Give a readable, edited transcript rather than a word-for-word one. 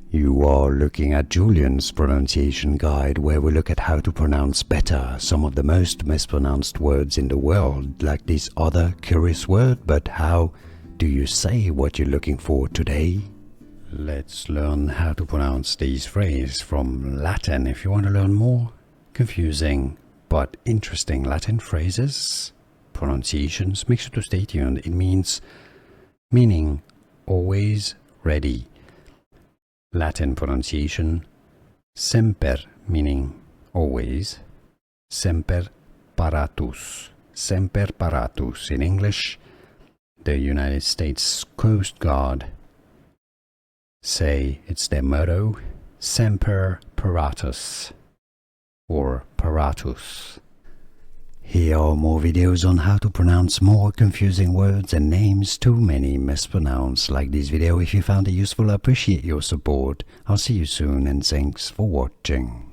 You are looking at Julian's pronunciation guide, where we look at how to pronounce better some of the most mispronounced words in the world, like this other curious word. But how do you say what you're looking for today? Let's learn how to pronounce these phrases from Latin. If you want to learn more confusing but interesting Latin phrases, pronunciations, make sure to stay tuned. It meaning always ready. Latin pronunciation: semper, meaning always, semper paratus. Semper paratus. In English, the United States Coast Guard say it's their motto, Semper Paratus, or Paratus. Here are more videos on how to pronounce more confusing words and names too many mispronounced. Like this video if you found it useful. I appreciate your support. I'll see you soon, and thanks for watching.